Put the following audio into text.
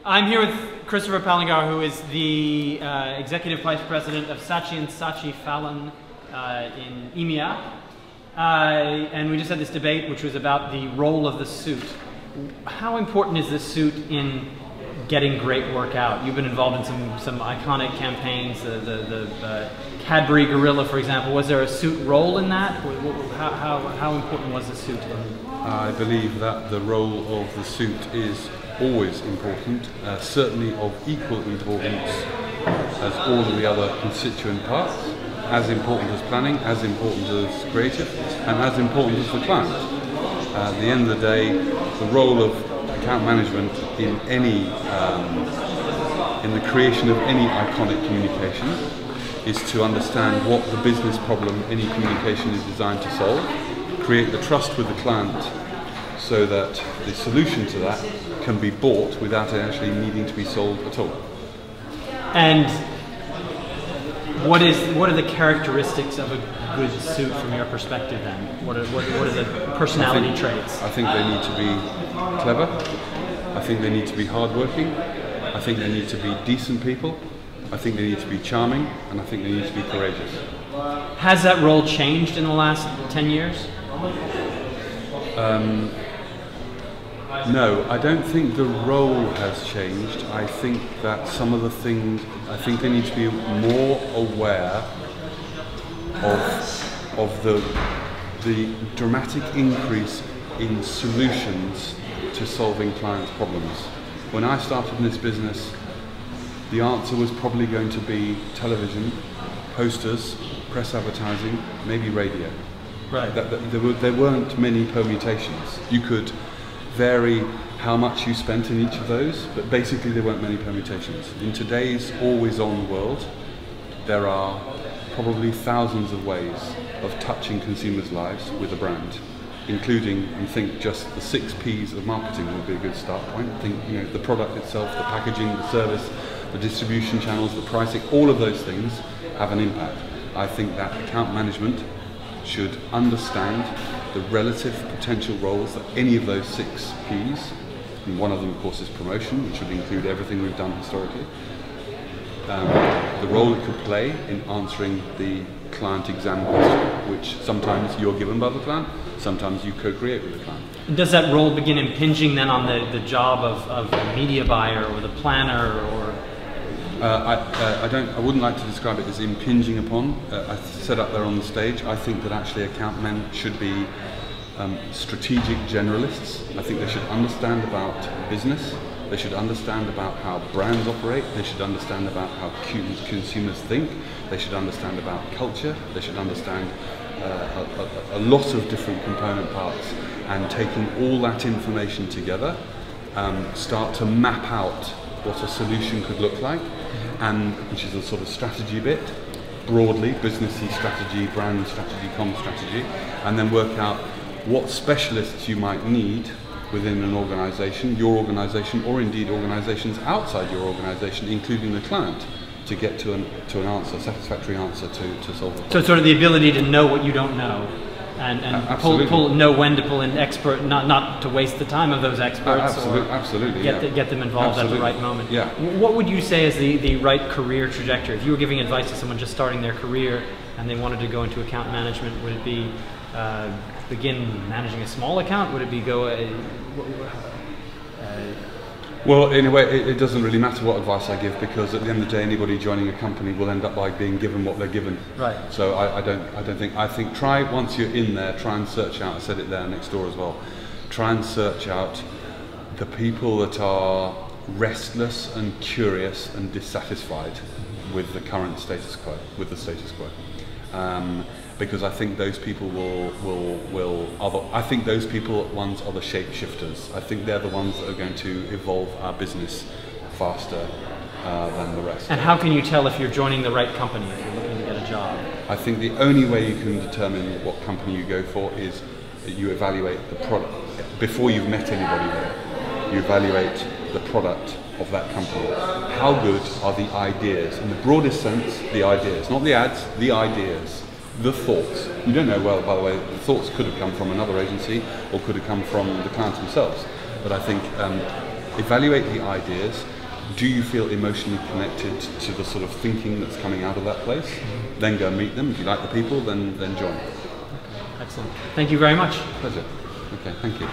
I'm here with Christopher Palengat, who is the Executive Vice President of Saatchi & Saatchi Fallon in EMEA. And we just had this debate which was about the role of the suit. How important is the suit in getting great work out? You've been involved in some iconic campaigns, the Cadbury Gorilla, for example. Was there a suit role in that? How important was the suit? I believe that the role of the suit is always important, certainly of equal importance as all of the other constituent parts, as important as planning, as important as creative, and as important as the client. At the end of the day, the role of account management in any, in the creation of any iconic communication is to understand what the business problem any communication is designed to solve, create the trust with the client so that the solution to that can be bought without it actually needing to be sold at all. And what are the characteristics of a good suit from your perspective then? What are the personality traits? I think they need to be clever, I think they need to be hardworking, I think they need to be decent people, I think they need to be charming, and I think they need to be courageous. Has that role changed in the last 10 years? No, I don't think the role has changed. I think that some of the things, I think they need to be more aware of the dramatic increase in solutions to solving clients' problems. When I started in this business, the answer was probably going to be television, posters, press advertising, maybe radio. Right. There weren't many permutations. You could vary how much you spent in each of those, but basically there weren't many permutations. In today's always-on world, there are probably thousands of ways of touching consumers' lives with a brand, including, I think, just the 6 Ps of marketing would be a good start point. I think, you know, the product itself, the packaging, the service, the distribution channels, the pricing, all of those things have an impact. I think that account management should understand the relative potential roles that any of those 6 Ps, and one of them of course is promotion, which would include everything we've done historically, the role it could play in answering the client exam question, which sometimes you're given by the client, sometimes you co-create with the client. And does that role begin impinging then on the job of the media buyer or the planner, or? I wouldn't like to describe it as impinging upon. I said up there on the stage, I think that actually account men should be strategic generalists. I think they should understand about business, they should understand about how brands operate, they should understand about how consumers think, they should understand about culture, they should understand a lot of different component parts, and taking all that information together, start to map out what a solution could look like, and which is a sort of strategy bit, broadly, businessy strategy, brand strategy, comm strategy, and then work out what specialists you might need within an organisation, your organisation, or indeed organisations outside your organisation, including the client, to get to an answer, a satisfactory answer to solve the problem. So sort of the ability to know what you don't know, and know when to pull in expert, not to waste the time of those experts, absolutely, get them involved at the right moment. Yeah. What would you say is the right career trajectory? If you were giving advice to someone just starting their career and they wanted to go into account management, would it be begin managing a small account? Would it be go? Well, in a way, it doesn't really matter what advice I give, because at the end of the day, anybody joining a company will end up by being given what they're given. Right. So I think try, once you're in there, try and search out, I said it there next door as well, try and search out the people that are restless and curious and dissatisfied with the current status quo, because I think those people I think those people ones are the shapeshifters. I think they're the ones that are going to evolve our business faster than the rest. And how can you tell if you're joining the right company, if you're looking to get a job? I think the only way you can determine what company you go for is that you evaluate the product. Before you've met anybody there, you evaluate the product of that company. How good are the ideas? In the broadest sense, the ideas, not the ads, the ideas. The thoughts. You don't know, well, by the way, the thoughts could have come from another agency or could have come from the clients themselves. But I think evaluate the ideas. Do you feel emotionally connected to the sort of thinking that's coming out of that place? Then go and meet them. If you like the people, then join. Excellent. Thank you very much. Pleasure. Okay, thank you.